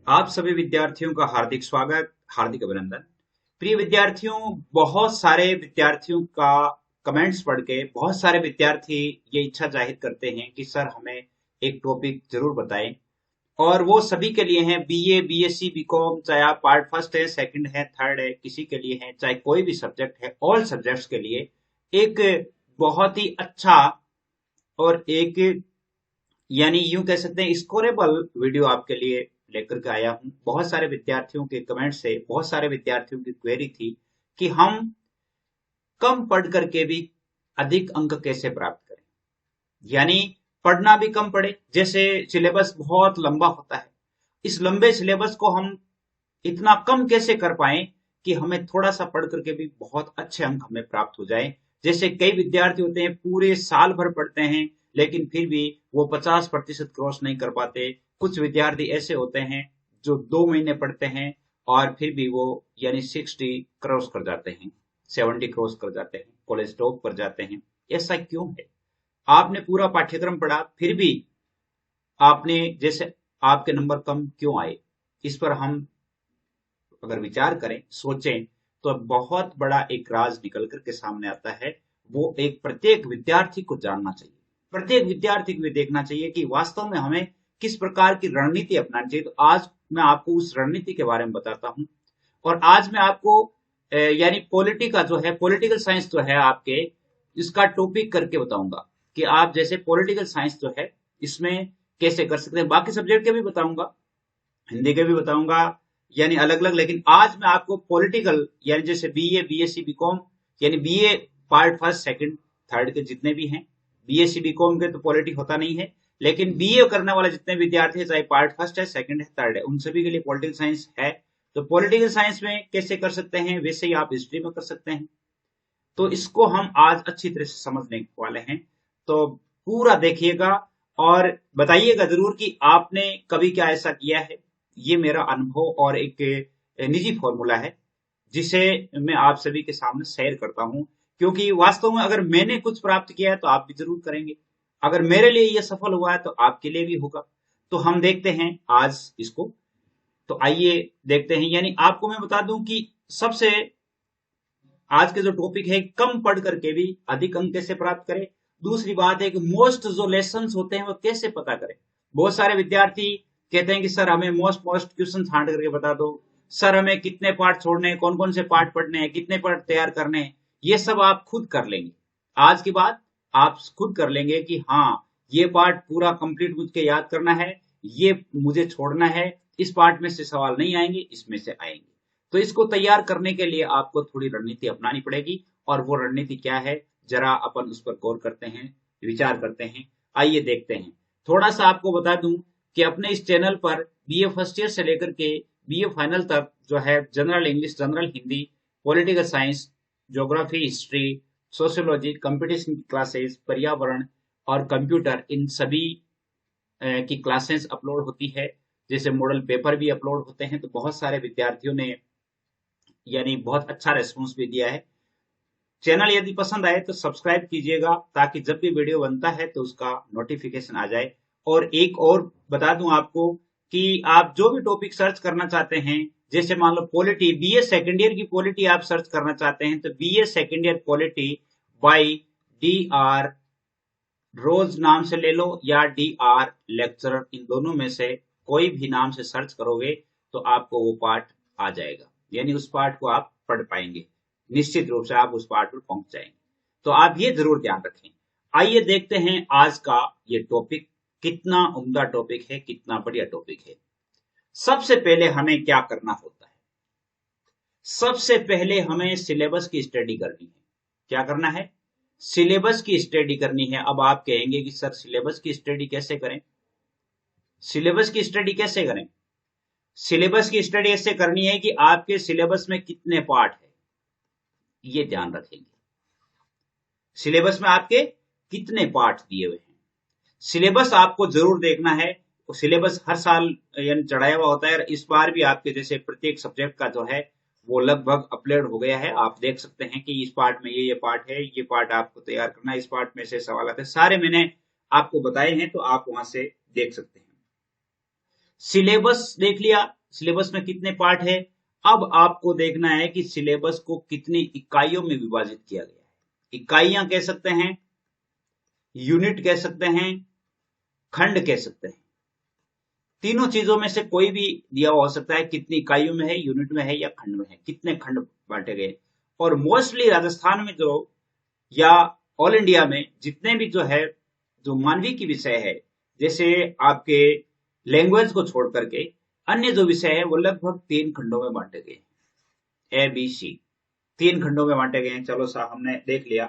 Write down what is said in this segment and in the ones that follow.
आप सभी विद्यार्थियों का हार्दिक स्वागत, हार्दिक अभिनंदन। प्रिय विद्यार्थियों, बहुत सारे विद्यार्थियों का कमेंट्स पढ़ के बहुत सारे विद्यार्थी ये इच्छा जाहिर करते हैं कि सर हमें एक टॉपिक जरूर बताएं। और वो सभी के लिए हैं, बीए, बीएससी, बीकॉम, चाहे आप पार्ट फर्स्ट है, सेकंड है, थर्ड है, किसी के लिए है, चाहे कोई भी सब्जेक्ट है, ऑल सब्जेक्ट्स के लिए एक बहुत ही अच्छा और एक यानी यूं कह सकते हैं स्कोरेबल वीडियो आपके लिए लेकर के आया हूं। बहुत सारे विद्यार्थियों के कमेंट से बहुत सारे विद्यार्थियों की क्वेरी थी कि हम कम पढ़ करके भी अधिक अंक कैसे प्राप्त करें। यानी पढ़ना भी कम पड़े, जैसे सिलेबस बहुत लंबा होता है, इस लंबे सिलेबस को हम इतना कम कैसे कर पाए कि हमें थोड़ा सा पढ़ करके भी बहुत अच्छे अंक हमें प्राप्त हो जाए। जैसे कई विद्यार्थी होते हैं पूरे साल भर पढ़ते हैं लेकिन फिर भी वो 50% क्रॉस नहीं कर पाते। कुछ विद्यार्थी ऐसे होते हैं जो 2 महीने पढ़ते हैं और फिर भी वो यानी 60 क्रॉस कर जाते हैं, 70 क्रॉस कर जाते हैं, कॉलेज टॉप कर जाते हैं। ऐसा क्यों है? आपने पूरा पाठ्यक्रम पढ़ा फिर भी आपने जैसे आपके नंबर कम क्यों आए? इस पर हम अगर विचार करें, सोचें, तो बहुत बड़ा एक राज निकल कर के सामने आता है। वो एक प्रत्येक विद्यार्थी को जानना चाहिए, प्रत्येक विद्यार्थी को ये देखना चाहिए कि वास्तव में हमें किस प्रकार की रणनीति अपनानी चाहिए। तो आज मैं आपको उस रणनीति के बारे में बताता हूं। और आज मैं आपको यानी पॉलिटी का जो है, पॉलिटिकल साइंस जो है आपके, इसका टॉपिक करके बताऊंगा कि आप जैसे पॉलिटिकल साइंस जो है इसमें कैसे कर सकते हैं। बाकी सब्जेक्ट के भी बताऊंगा, हिंदी के भी बताऊंगा, यानी अलग अलग। लेकिन आज मैं आपको पॉलिटिकल यानी जैसे बीए, बीएससी, बीकॉम, यानी BA part first, second, third के जितने भी हैं, बीएससी बीकॉम के तो पॉलिटी होता नहीं है, लेकिन बीए करने वाले जितने विद्यार्थी हैं, चाहे पार्ट फर्स्ट है, सेकंड है, थर्ड है, उन सभी के लिए पॉलिटिकल साइंस है। तो पॉलिटिकल साइंस में कैसे कर सकते हैं, वैसे ही आप हिस्ट्री में कर सकते हैं। तो इसको हम आज अच्छी तरह से समझने वाले हैं। तो पूरा देखिएगा और बताइएगा जरूर कि आपने कभी क्या ऐसा किया है। ये मेरा अनुभव और एक निजी फॉर्मूला है जिसे मैं आप सभी के सामने शेयर करता हूं, क्योंकि वास्तव में अगर मैंने कुछ प्राप्त किया है तो आप भी जरूर करेंगे। अगर मेरे लिए यह सफल हुआ है तो आपके लिए भी होगा। तो हम देखते हैं आज इसको। तो आइए देखते हैं। यानी आपको मैं बता दूं कि सबसे आज के जो टॉपिक है, कम पढ़ करके भी अधिक अंक कैसे प्राप्त करें। दूसरी बात है कि मोस्ट जो लेसन होते हैं वो कैसे पता करें। बहुत सारे विद्यार्थी कहते हैं कि सर हमें मोस्ट मोस्ट क्वेश्चन छांट करके बता दो, सर हमें कितने पार्ट छोड़ने हैं, कौन कौन से पार्ट पढ़ने हैं, कितने पार्ट तैयार करने हैं। ये सब आप खुद कर लेंगे। आज की बात आप खुद कर लेंगे कि हाँ, ये पार्ट पूरा कंप्लीट मुझे याद करना है, ये मुझे छोड़ना है, इस पार्ट में से सवाल नहीं आएंगे, इसमें से आएंगे। तो इसको तैयार करने के लिए आपको थोड़ी रणनीति अपनानी पड़ेगी। और वो रणनीति क्या है, जरा अपन उस पर गौर करते हैं, विचार करते हैं। आइए देखते हैं। थोड़ा सा आपको बता दूं कि अपने इस चैनल पर बीए फर्स्ट ईयर से लेकर के बीए फाइनल तक जो है general English, general Hindi, political science, geography, history, sociology, competition की क्लासेस, पर्यावरण और कंप्यूटर, इन सभी की क्लासेस अपलोड होती है। जैसे मॉडल पेपर भी अपलोड होते हैं। तो बहुत सारे विद्यार्थियों ने यानी बहुत अच्छा रेस्पॉन्स भी दिया है। चैनल यदि पसंद आए तो सब्सक्राइब कीजिएगा ताकि जब भी वीडियो बनता है तो उसका नोटिफिकेशन आ जाए। और एक और बता दूं आपको कि आप जो भी टॉपिक सर्च करना चाहते हैं, जैसे मान लो पॉलिटी, बीए सेकेंड ईयर की पॉलिटी आप सर्च करना चाहते हैं, तो BA second year polity by D R Rose नाम से ले लो या डी आर लेक्चरर, इन दोनों में से कोई भी नाम से सर्च करोगे तो आपको वो पार्ट आ जाएगा। यानी उस पार्ट को आप पढ़ पाएंगे, निश्चित रूप से आप उस पार्ट पर पहुंच जाएंगे। तो आप ये जरूर ध्यान रखें। आइए देखते हैं आज का ये टॉपिक कितना उम्दा टॉपिक है, कितना बढ़िया टॉपिक है। सबसे पहले हमें क्या करना होता है? सबसे पहले हमें सिलेबस की स्टडी करनी है। क्या करना है? सिलेबस की स्टडी करनी है। अब आप कहेंगे कि सर सिलेबस की स्टडी कैसे करें? सिलेबस की स्टडी कैसे करें? सिलेबस की स्टडी ऐसे करनी है कि आपके सिलेबस में कितने पार्ट है, ये ध्यान रखेंगे। सिलेबस में आपके कितने पार्ट दिए हुए हैं, सिलेबस आपको जरूर देखना है। सिलेबस हर साल यानी चढ़ाया हुआ होता है। इस बार भी आपके जैसे प्रत्येक सब्जेक्ट का जो है वो लगभग अपलोड हो गया है। आप देख सकते हैं कि इस पार्ट में ये पार्ट है, ये पार्ट आपको तैयार करना है, इस पार्ट में से सवाल आते हैं, सारे मैंने आपको बताए हैं, तो आप वहां से देख सकते हैं। सिलेबस देख लिया, सिलेबस में कितने पार्ट है। अब आपको देखना है कि सिलेबस को कितनी इकाइयों में विभाजित किया गया है। इकाइयां कह सकते हैं, यूनिट कह सकते हैं, खंड कह सकते हैं। तीनों चीजों में से कोई भी दिया हुआ हो सकता है, कितनी इकाइयों में है, यूनिट में है या खंड में है, कितने खंड बांटे गए। और मोस्टली राजस्थान में जो या ऑल इंडिया में जितने भी जो है जो मानवीय की विषय है, जैसे आपके लैंग्वेज को छोड़ करके अन्य जो विषय है वो लगभग 3 खंडों में बांटे गए हैं। ABC 3 खंडों में बांटे गए हैं। चलो साहब, हमने देख लिया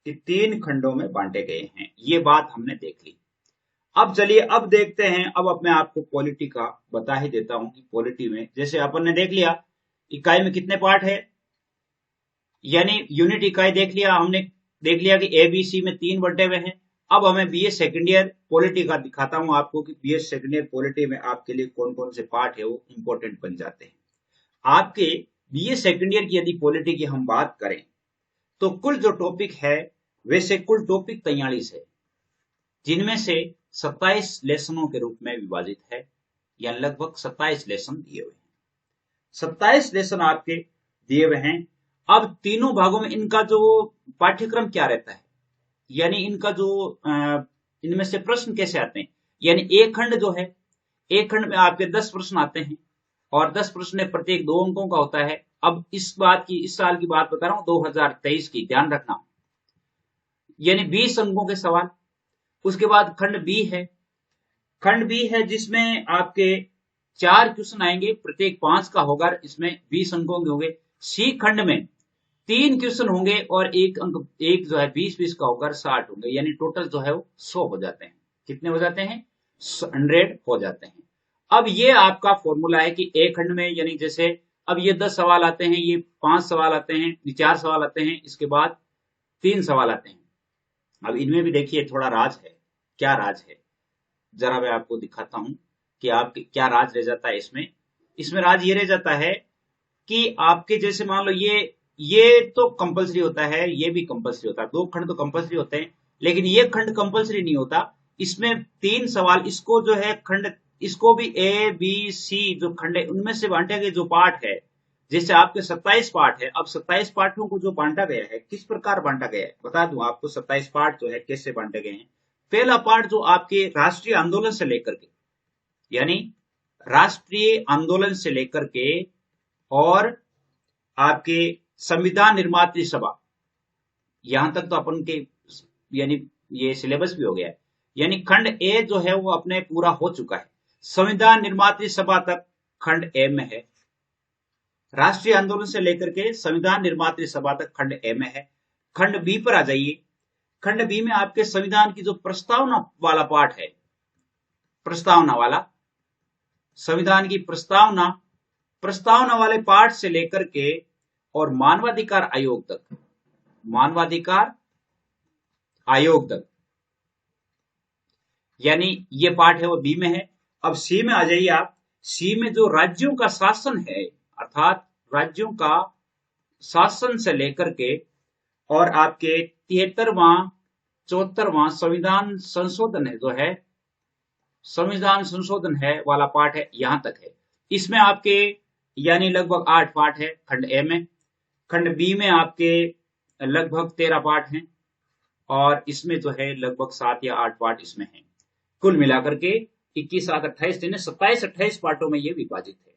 कि 3 खंडों में बांटे गए हैं, ये बात हमने देख ली। अब चलिए अब देखते हैं, अब मैं आपको पॉलिटी का बता ही देता हूं कि पॉलिटी में जैसे अपन ने देख लिया इकाई में कितने पार्ट है, यानी यूनिट इकाई देख लिया हमने, देख लिया कि ABC में 3 बटे हुए हैं। अब हमें BA सेकेंड ईयर पॉलिटी का दिखाता हूं आपको कि BA सेकेंड ईयर पॉलिटी में आपके लिए कौन कौन से पार्ट है वो इंपॉर्टेंट बन जाते हैं। आपके BA सेकेंड ईयर की यदि पॉलिटी की हम बात करें तो कुल जो टॉपिक है वैसे कुल टॉपिक 43 है, जिनमें से 27 लेसनों के रूप में विभाजित है, या लगभग 27 लेसन दिए हुए हैं। 27 लेसन आपके दिए हुए हैं। अब तीनों भागों में इनका जो पाठ्यक्रम क्या रहता है, यानी इनका जो इनमें से प्रश्न कैसे आते हैं, यानी एक खंड जो है, एक खंड में आपके 10 प्रश्न आते हैं और 10 प्रश्न प्रत्येक 2 अंकों का होता है। अब इस साल की बात बता रहा हूं 2023 की, ध्यान रखना, यानी 20 अंकों के सवाल। उसके बाद खंड बी है, खंड बी है जिसमें आपके 4 क्वेश्चन आएंगे, प्रत्येक 5 का होगा, इसमें 20 अंकों के होंगे। सी खंड में 3 क्वेश्चन होंगे और एक अंक, एक जो है 20-20 का होकर 60 होंगे, यानी टोटल जो है वो 100 हो जाते हैं। कितने हो जाते हैं? 100 हो जाते हैं। अब ये आपका फॉर्मूला है कि एक खंड में, यानी जैसे अब ये 10 सवाल आते हैं, ये 5 सवाल आते हैं, ये 4 सवाल आते हैं, इसके बाद 3 सवाल आते हैं। अब इनमें भी देखिए थोड़ा राज है। क्या राज है, जरा मैं आपको दिखाता हूं कि आप क्या राज रह जाता है इसमें। इसमें राज ये रह जाता है कि आपके जैसे मान लो ये तो कंपलसरी होता है, ये भी कंपलसरी होता है, 2 खंड तो कंपलसरी होते हैं, लेकिन ये खंड कंपलसरी नहीं होता। इसमें 3 सवाल, इसको जो है खंड, इसको भी ABC जो खंड है उनमें से बांटे गए जो पार्ट है, जैसे आपके 27 पार्ट है। अब 27 पार्टों को जो बांटा गया है, किस प्रकार बांटा गया है बता दूं आपको। 27 पार्ट जो है कैसे बांटे गए हैं। पहला पार्ट जो आपके राष्ट्रीय आंदोलन से लेकर के, यानी राष्ट्रीय आंदोलन से लेकर के और आपके संविधान निर्मात्री सभा, यहां तक तो अपन के यानी ये सिलेबस भी हो गया है, यानी खंड ए जो है वो अपने पूरा हो चुका है। संविधान निर्मात्री सभा तक खंड ए में है, राष्ट्रीय आंदोलन से लेकर के संविधान निर्मात्री सभा तक खंड ए में है। खंड बी पर आ जाइए, खंड बी में आपके संविधान की जो प्रस्तावना वाला पार्ट है, प्रस्तावना वाला, संविधान की प्रस्तावना वाले पार्ट से लेकर के और मानवाधिकार आयोग तक, मानवाधिकार आयोग तक, यानी ये पार्ट है वो बी में है। अब सी में आ जाइए आप। सी में जो राज्यों का शासन है, अर्थात राज्यों का शासन से लेकर के और आपके 73वां 74वां संविधान संशोधन है जो है, संविधान संशोधन है वाला पार्ट है, यहां तक है। इसमें आपके यानी लगभग 8 पार्ट है खंड ए में। खंड बी में आपके लगभग 13 पार्ट हैं और इसमें जो है लगभग 7 या 8 पार्ट इसमें हैं। कुल मिलाकर के 21, 7, 28 यानी 27, 28 पार्टों में ये विभाजित है।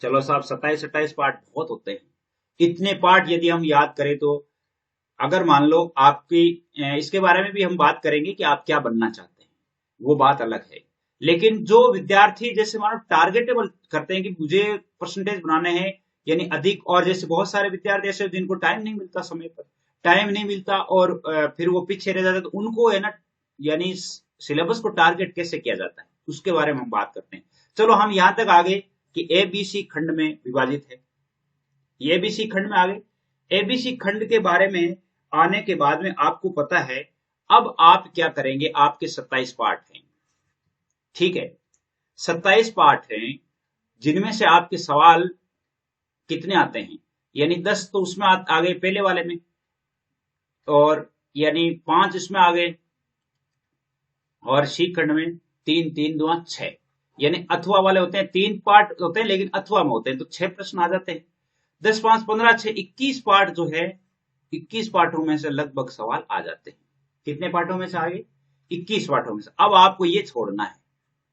चलो साहब, 27, 28 पार्ट बहुत होते हैं। इतने पार्ट यदि हम याद करें तो, अगर मान लो आपकी, इसके बारे में भी हम बात करेंगे कि आप क्या बनना चाहते हैं, वो बात अलग है। लेकिन जो विद्यार्थी जैसे मानो टारगेटेबल करते हैं कि मुझे परसेंटेज बनाने हैं, यानी अधिक, और जैसे बहुत सारे विद्यार्थी ऐसे जिनको टाइम नहीं मिलता, समय पर टाइम नहीं मिलता और फिर वो पीछे रह जाते, तो उनको है ना, यानी सिलेबस को टारगेट कैसे किया जाता है उसके बारे में हम बात करते हैं। चलो हम यहां तक आ गए कि ABC खंड में विभाजित है, ये ABC खंड में आ गए। ABC खंड के बारे में आने के बाद में आपको पता है अब आप क्या करेंगे। आपके 27 पार्ट हैं, ठीक है, 27 पार्ट हैं, जिनमें से आपके सवाल कितने आते हैं, यानी 10 तो उसमें आ गए पहले वाले में, और यानी 5 इसमें आ गए, और सी खंड में 3, 3 2 6, यानी अथवा वाले होते हैं, 3 पार्ट होते हैं लेकिन अथवा में होते हैं, तो 6 प्रश्न आ जाते हैं। 10 5 15 6 21 पार्ट जो है, 21 पार्टों में से लगभग सवाल आ जाते हैं। कितने पार्टों में से आगे? 21 पार्टों में से। अब आपको ये छोड़ना है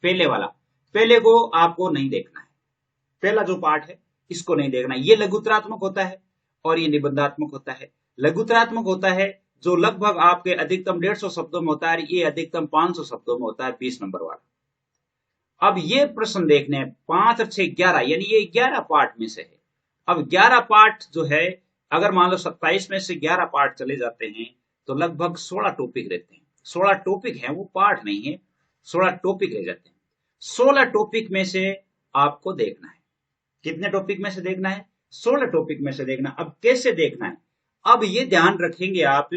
पहले वाला, पहले को आपको नहीं देखना है, पहला जो पार्ट है इसको नहीं देखना है। ये लघुतरात्मक होता है और ये निबंधात्मक होता है। लघुतरात्मक होता है जो लगभग आपके अधिकतम 150 शब्दों में होता है, ये अधिकतम 500 शब्दों में होता है, 20 नंबर वाला। अब ये प्रश्न देखने हैं 5 और 6 11, यानी ये 11 पार्ट में से है। अब 11 पार्ट जो है, अगर मान लो 27 में से 11 पार्ट चले जाते हैं तो लगभग 16 टॉपिक रहते हैं। 16 टॉपिक हैं, वो पार्ट नहीं है, 16 टॉपिक रह जाते हैं। 16 टॉपिक में से आपको देखना है। कितने टॉपिक में से देखना है? 16 टॉपिक में से देखना। अब कैसे देखना है? अब ये ध्यान रखेंगे आप,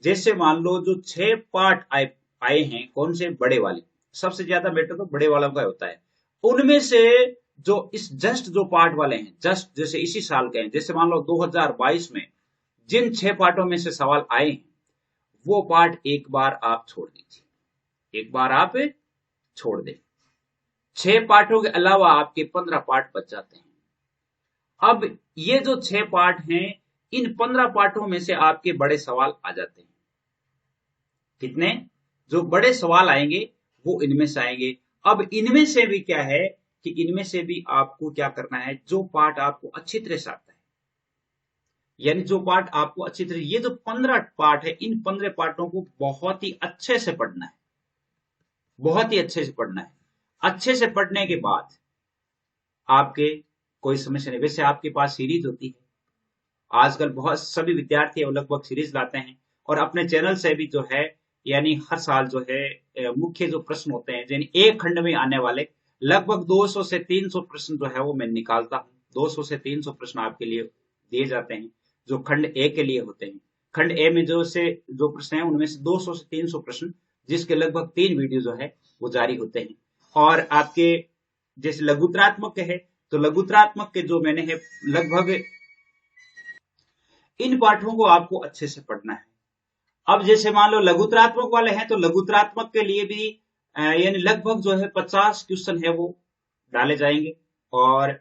जैसे मान लो जो 6 पार्ट आए हैं, कौन से? बड़े वाले। सबसे ज्यादा बेटर तो बड़े वालों का होता है। उनमें से जो इस जस्ट जो पार्ट वाले हैं, जस्ट जैसे इसी साल के हैं, जैसे मान लो 2022 में जिन 6 पार्टों में से सवाल आए हैं, वो पार्ट एक बार आप छोड़ दीजिए, एक बार आप छोड़ दें। 6 पार्टों के अलावा आपके 15 पार्ट बच जाते हैं। अब ये जो 6 पार्ट हैं, इन 15 पार्टों में से आपके बड़े सवाल आ जाते हैं। कितने? जो बड़े सवाल आएंगे वो इनमें से आएंगे। अब इनमें से भी क्या है कि इनमें से भी आपको क्या करना है, जो पार्ट आपको अच्छी तरह से आता है, यानी जो पार्ट आपको अच्छी तरह, ये जो 15 पार्ट है, इन 15 पार्टों को बहुत ही अच्छे से पढ़ना है, बहुत ही अच्छे से पढ़ना है। अच्छे से पढ़ने के बाद आपके कोई समस्या नहीं। वैसे आपके पास सीरीज होती है, आजकल बहुत सभी विद्यार्थी लगभग सीरीज लाते हैं, और अपने चैनल से भी जो है, यानी हर साल जो है मुख्य जो प्रश्न होते हैं, यानी एक खंड में आने वाले लगभग 200 से 300 प्रश्न जो है वो मैं निकालता हूँ। 200 से 300 प्रश्न आपके लिए दिए जाते हैं जो खंड ए के लिए होते हैं। खंड ए में जो प्रश्न है उनमें से 200 से 300 प्रश्न, जिसके लगभग 3 वीडियो जो है वो जारी होते हैं। और आपके जैसे लघुतरात्मक है, तो लघुतरात्मक के जो मैंने है लगभग इन पाठों को आपको अच्छे से पढ़ना है। अब जैसे मान लो लघुतरात्मक वाले हैं, तो लघुतरात्मक के लिए भी यानी लगभग जो है 50 क्वेश्चन है वो डाले जाएंगे। और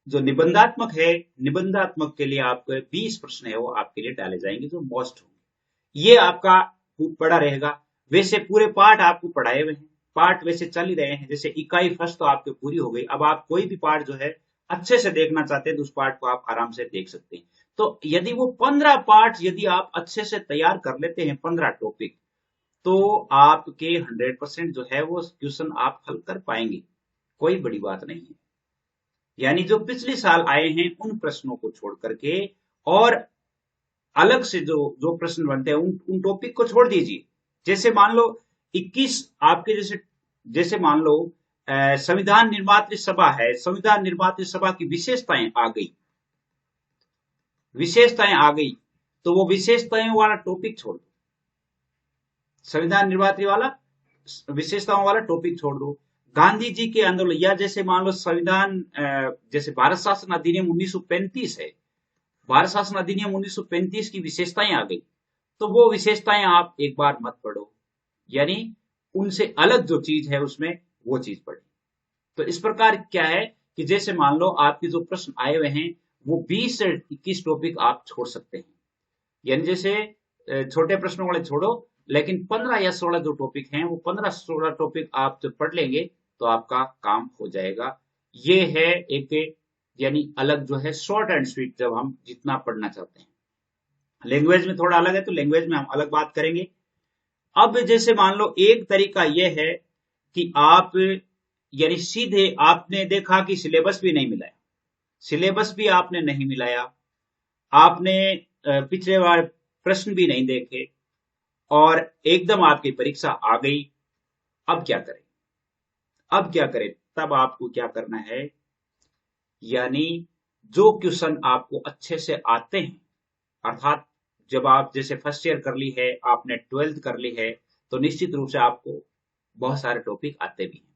जो निबंधात्मक है, निबंधात्मक के लिए आपको 20 प्रश्न है वो आपके लिए डाले जाएंगे जो मोस्ट होंगे। ये आपका पढ़ा रहेगा। वैसे पूरे पार्ट आपको पढ़ाए हुए हैं, पार्ट वैसे चल ही रहे हैं। जैसे इकाई फर्स्ट तो आपकी पूरी हो गई। अब आप कोई भी पार्ट जो है अच्छे से देखना चाहते हैं तो उस पार्ट को आप आराम से देख सकते हैं। तो यदि वो 15 पार्ट यदि आप अच्छे से तैयार कर लेते हैं, 15 टॉपिक, तो आपके 100% जो है वो क्वेश्चन आप हल कर पाएंगे। कोई बड़ी बात नहीं है। यानी जो पिछले साल आए हैं उन प्रश्नों को छोड़ करके और अलग से जो प्रश्न बनते हैं उन टॉपिक को छोड़ दीजिए। जैसे मान लो 21 आपके जैसे मान लो संविधान निर्मात्री सभा है, संविधान निर्मात्री सभा की विशेषताएं आ गई, विशेषताएं आ गई, तो वो विशेषताएं वाला टॉपिक छोड़ दो, संविधान निर्मात्री वाला विशेषताओं वाला टॉपिक छोड़ दो। गांधी जी के आंदोलन, या जैसे मान लो संविधान, जैसे भारत शासन अधिनियम 1935 है, भारत शासन अधिनियम 1935 की विशेषताएं आ गई, तो वो विशेषताएं आप एक बार मत पढ़ो, यानी उनसे अलग जो चीज है उसमें वो चीज पढ़े। तो इस प्रकार क्या है कि जैसे मान लो आपके जो प्रश्न आए हुए हैं वो 20 से 21 टॉपिक आप छोड़ सकते हैं। यानी जैसे छोटे प्रश्नों वाले छोड़ो, लेकिन 15 या 16 जो टॉपिक हैं वो 15-16 टॉपिक आप जब पढ़ लेंगे तो आपका काम हो जाएगा। ये है एक यानी अलग जो है शॉर्ट एंड स्वीट, जब हम जितना पढ़ना चाहते हैं। लैंग्वेज में थोड़ा अलग है तो लैंग्वेज में हम अलग बात करेंगे। अब जैसे मान लो एक तरीका यह है कि आप यानी सीधे आपने देखा कि सिलेबस भी नहीं मिलाया, सिलेबस भी आपने नहीं मिलाया, आपने पिछले बार प्रश्न भी नहीं देखे और एकदम आपकी परीक्षा आ गई। अब क्या करें? अब क्या करें? तब आपको क्या करना है, यानी जो क्वेश्चन आपको अच्छे से आते हैं, अर्थात जब आप जैसे फर्स्ट ईयर कर ली है, आपने 12th कर ली है, तो निश्चित रूप से आपको बहुत सारे टॉपिक आते भी हैं।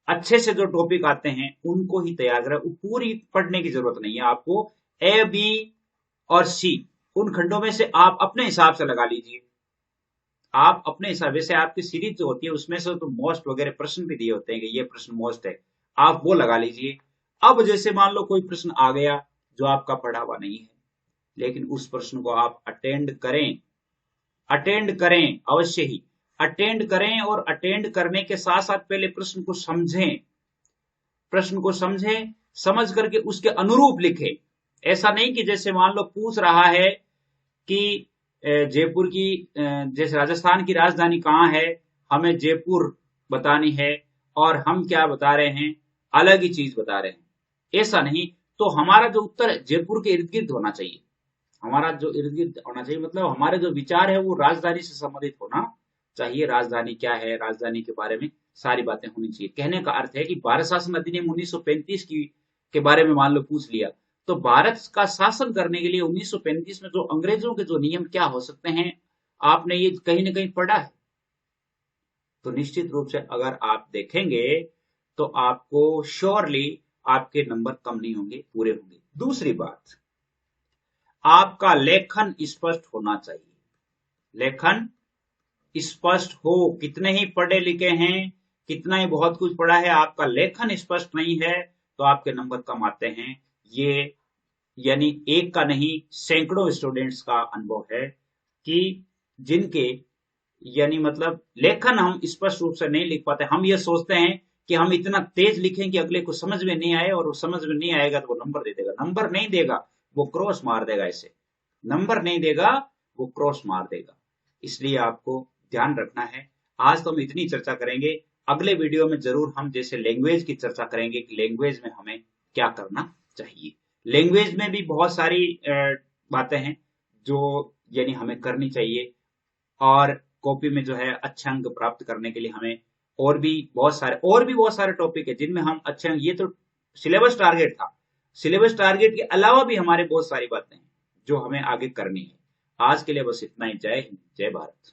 अच्छे से जो टॉपिक आते हैं उनको ही तैयार करें, पूरी पढ़ने की जरूरत नहीं है आपको। ए, बी और सी उन खंडों में से आप अपने हिसाब से लगा लीजिए, आप अपने हिसाब से आपकी सीरीज जो होती है उसमें से तो मोस्ट वगैरह प्रश्न भी दिए होते हैं कि ये प्रश्न मोस्ट है, आप वो लगा लीजिए। अब जैसे मान लो कोई प्रश्न आ गया जो आपका पढ़ा हुआ नहीं है, लेकिन उस प्रश्न को आप अटेंड करें अवश्य ही अटेंड करें, और अटेंड करने के साथ साथ पहले प्रश्न को समझें, समझ करके उसके अनुरूप लिखें। ऐसा नहीं कि जैसे मान लो पूछ रहा है कि जयपुर की जैसे राजस्थान की राजधानी कहाँ है, हमें जयपुर बतानी है और हम क्या बता रहे हैं, अलग ही चीज बता रहे हैं। ऐसा नहीं, तो हमारा जो उत्तर जयपुर के इर्द गिर्द होना चाहिए, हमारा जो इर्द गिर्द होना चाहिए, मतलब हमारे जो विचार है वो राजधानी से संबंधित होना चाहिए। राजधानी क्या है, राजधानी के बारे में सारी बातें होनी चाहिए। कहने का अर्थ है कि भारत शासन अधिनियम 1935 की के बारे में मान लो पूछ लिया, तो भारत का शासन करने के लिए 1935 में जो अंग्रेजों के जो नियम क्या हो सकते हैं, आपने ये कहीं ना कहीं पढ़ा है। तो निश्चित रूप से अगर आप देखेंगे तो आपको श्योरली आपके नंबर कम नहीं होंगे, पूरे होंगे। दूसरी बात, आपका लेखन स्पष्ट होना चाहिए। लेखन स्पष्ट हो, कितने ही पढ़े लिखे हैं, कितना ही बहुत कुछ पढ़ा है, आपका लेखन स्पष्ट नहीं है तो आपके नंबर कम आते हैं। ये यानी एक का नहीं, सैकड़ों स्टूडेंट्स का अनुभव है कि जिनके यानी मतलब लेखन हम स्पष्ट रूप से नहीं लिख पाते। हम ये सोचते हैं कि हम इतना तेज लिखें कि अगले को समझ में नहीं आए, और वो समझ में नहीं आएगा तो वो नंबर दे देगा। नंबर नहीं देगा, वो क्रॉस मार देगा। इसे नंबर नहीं देगा, वो क्रॉस मार देगा। इसलिए आपको ध्यान रखना है। आज तो हम इतनी चर्चा करेंगे, अगले वीडियो में जरूर हम जैसे लैंग्वेज की चर्चा करेंगे कि लैंग्वेज में हमें क्या करना चाहिए। लैंग्वेज में भी बहुत सारी बातें हैं जो यानी हमें करनी चाहिए, और कॉपी में जो है अच्छे अंक प्राप्त करने के लिए हमें और भी बहुत सारे टॉपिक है जिनमें हम अच्छे अंक, ये तो सिलेबस टारगेट था। सिलेबस टारगेट के अलावा भी हमारे बहुत सारी बातें हैं जो हमें आगे करनी है। आज के लिए बस इतना ही। जय हिंद, जय भारत।